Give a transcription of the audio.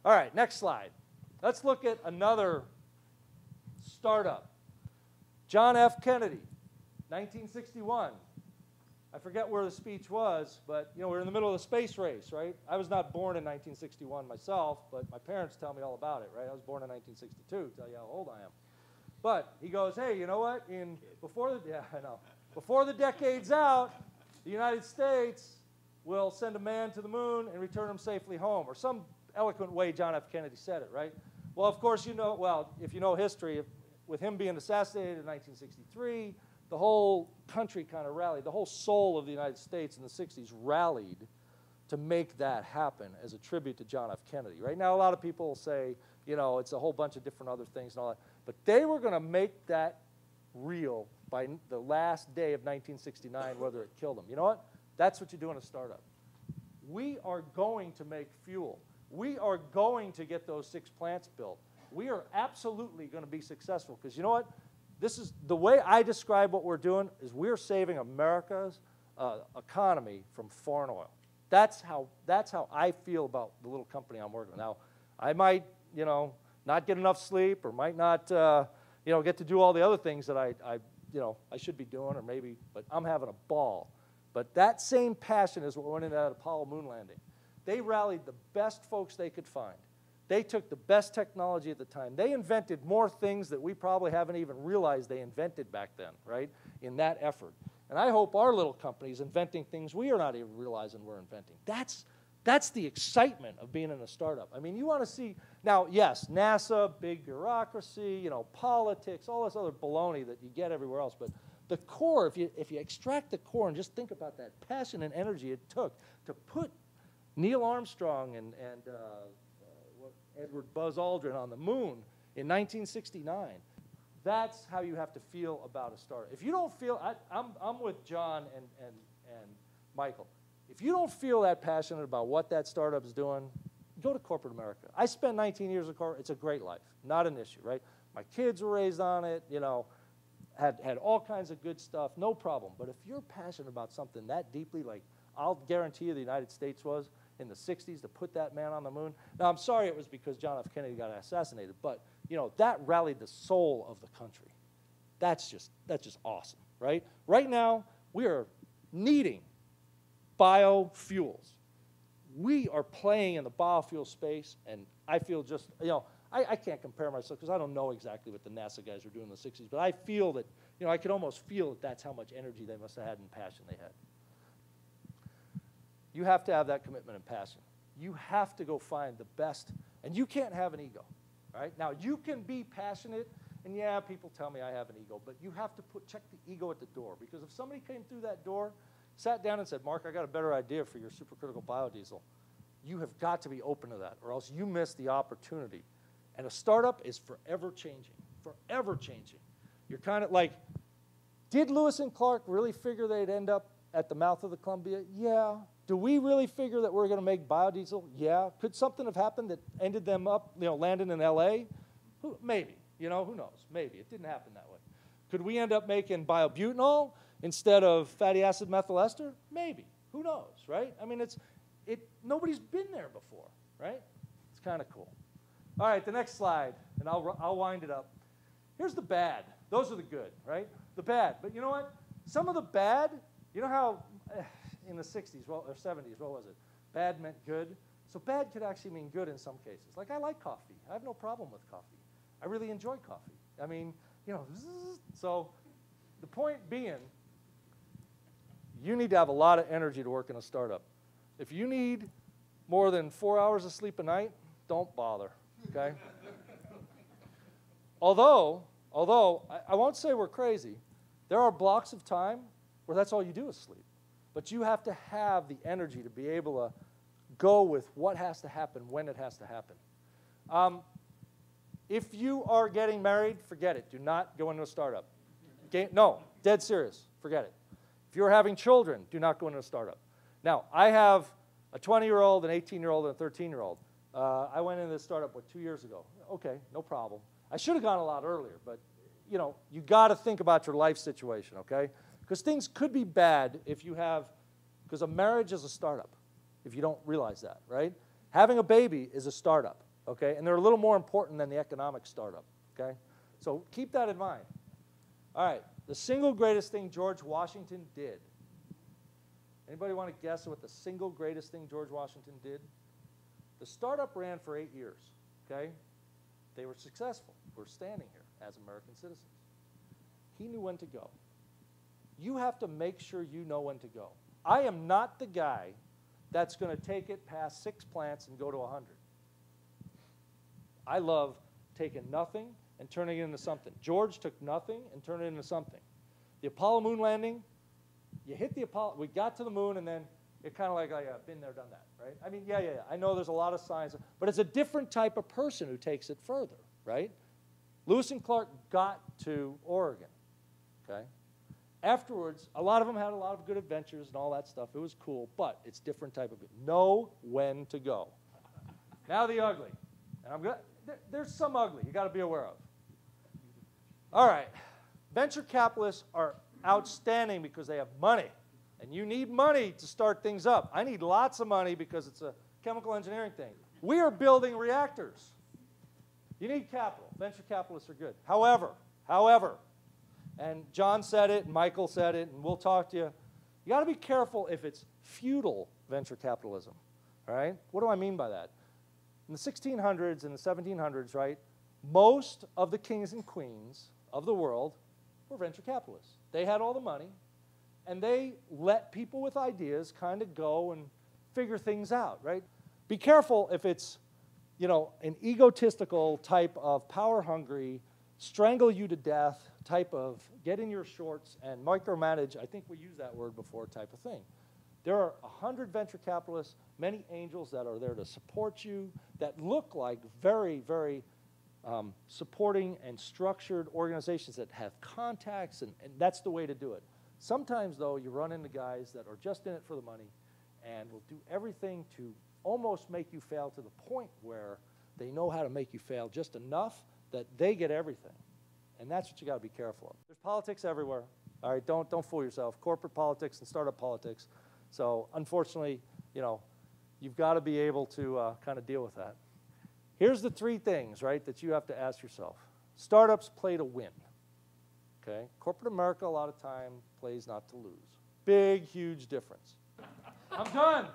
All right, next slide. Let's look at another startup. John F. Kennedy, 1961. I forget where the speech was, but we're in the middle of the space race, right? I was not born in 1961 myself, but my parents tell me all about it, right? I was born in 1962, tell you how old I am. But he goes, hey, you know what? Before the decade's out, the United States will send a man to the moon and return him safely home, or some eloquent way John F. Kennedy said it, right? Well, of course, if you know history, with him being assassinated in 1963, the whole country kind of rallied. The whole soul of the United States in the 60s rallied to make that happen as a tribute to John F. Kennedy. Right now, a lot of people say, it's a whole bunch of different other things and all that. But they were going to make that real by the last day of 1969, whether it killed them. You know what? That's what you do in a startup. We are going to make fuel. We are going to get those 6 plants built. We are absolutely going to be successful because you know what? This is the way I describe what we're doing is we're saving America's economy from foreign oil. That's how I feel about the little company I'm working with. Now, I might, not get enough sleep or might not, get to do all the other things that I should be doing or maybe, but I'm having a ball. But that same passion is what went into that Apollo moon landing. They rallied the best folks they could find. They took the best technology at the time. They invented more things that we probably haven't even realized they invented back then, right, in that effort. And I hope our little company is inventing things we are not even realizing we're inventing. That's the excitement of being in a startup. I mean, you want to see, now, yes, NASA, big bureaucracy, politics, all this other baloney that you get everywhere else. But the core, if you extract the core and just think about that passion and energy it took to put Neil Armstrong and Edward Buzz Aldrin on the moon in 1969. That's how you have to feel about a startup. If you don't feel, I'm with John and Michael. If you don't feel that passionate about what that startup is doing, go to corporate America. I spent 19 years in corporate. It's a great life, not an issue, right? My kids were raised on it, had all kinds of good stuff, no problem. But if you're passionate about something that deeply, like I'll guarantee you the United States was, in the 60s to put that man on the moon. Now, I'm sorry it was because John F. Kennedy got assassinated, but, that rallied the soul of the country. That's just awesome, right? Right now, we are needing biofuels. We are playing in the biofuel space, and I feel just, I can't compare myself because I don't know exactly what the NASA guys were doing in the 60s, but I feel that, I could almost feel that that's how much energy they must have had and passion they had. You have to have that commitment and passion. You have to go find the best, and you can't have an ego, right? Now, you can be passionate, and yeah, people tell me I have an ego, but you have to check the ego at the door, because if somebody came through that door, sat down and said, Mark, I got a better idea for your supercritical biodiesel, you have got to be open to that, or else you miss the opportunity. And a startup is forever changing, forever changing. You're kind of like, did Lewis and Clark really figure they'd end up at the mouth of the Columbia? Yeah. Do we really figure that we're going to make biodiesel? Yeah. Could something have happened that ended them up, landing in L.A.? Maybe. Who knows? Maybe. It didn't happen that way. Could we end up making biobutanol instead of fatty acid methyl ester? Maybe. Who knows, right? I mean, nobody's been there before, right? It's kind of cool. All right, the next slide, and I'll wind it up. Here's the bad. Those are the good, right? The bad. But you know what? Some of the bad, you know how in the 60s, or 70s, what was it? Bad meant good. So bad could actually mean good in some cases. Like I like coffee. I have no problem with coffee. I really enjoy coffee. I mean, so the point being, you need to have a lot of energy to work in a startup. If you need more than 4 hours of sleep a night, don't bother, okay? Although I won't say we're crazy. There are blocks of time where that's all you do is sleep. But you have to have the energy to be able to go with what has to happen when it has to happen. If you are getting married, forget it. Do not go into a startup. No, dead serious. Forget it. If you're having children, do not go into a startup. Now, I have a 20-year-old, an 18-year-old, and a 13-year-old. I went into this startup, 2 years ago? Okay, no problem. I should have gone a lot earlier, but you got to think about your life situation, okay? Because things could be bad if you have, because a marriage is a startup, if you don't realize that, right? Having a baby is a startup. okay? And they're a little more important than the economic startup, okay? So keep that in mind. All right, the single greatest thing George Washington did. Anybody want to guess what the single greatest thing George Washington did? The startup ran for 8 years, okay? They were successful. We're standing here as American citizens. He knew when to go. You have to make sure you know when to go. I am not the guy that's going to take it past 6 plants and go to 100. I love taking nothing and turning it into something. George took nothing and turned it into something. The Apollo moon landing, you hit the Apollo, we got to the moon, and then it kind of like, oh, yeah, been there, done that, right? I mean, yeah. I know there's a lot of science, but it's a different type of person who takes it further, right? Lewis and Clark got to Oregon, okay? Afterwards, a lot of them had a lot of good adventures and all that stuff. It was cool, but it's different type of good. Know when to go. Now the ugly. And there's some ugly you got to be aware of. All right. Venture capitalists are outstanding because they have money. And you need money to start things up. I need lots of money because it's a chemical engineering thing. We are building reactors. You need capital. Venture capitalists are good. However, and John said it, and Michael said it, and we'll talk to you. You got to be careful if it's feudal venture capitalism, all right? What do I mean by that? In the 1600s and the 1700s, right, most of the kings and queens of the world were venture capitalists. They had all the money, and they let people with ideas kind of go and figure things out, right? Be careful if it's, you know, an egotistical type of power-hungry, strangle you to death type of get in your shorts and micromanage, I think we used that word before, type of thing. There are 100 venture capitalists, many angels that are there to support you, that look like very, very supporting and structured organizations that have contacts, and that's the way to do it. Sometimes, though, you run into guys that are just in it for the money and will do everything to almost make you fail to the point where they know how to make you fail just enough that they get everything. And that's what you got to be careful of. There's politics everywhere. All right, don't fool yourself. Corporate politics and startup politics. So unfortunately, you know, you've got to be able to kind of deal with that. Here's the 3 things, right, that you have to ask yourself. Startups play to win. Okay? Corporate America, a lot of time, plays not to lose. Big, huge difference. I'm done.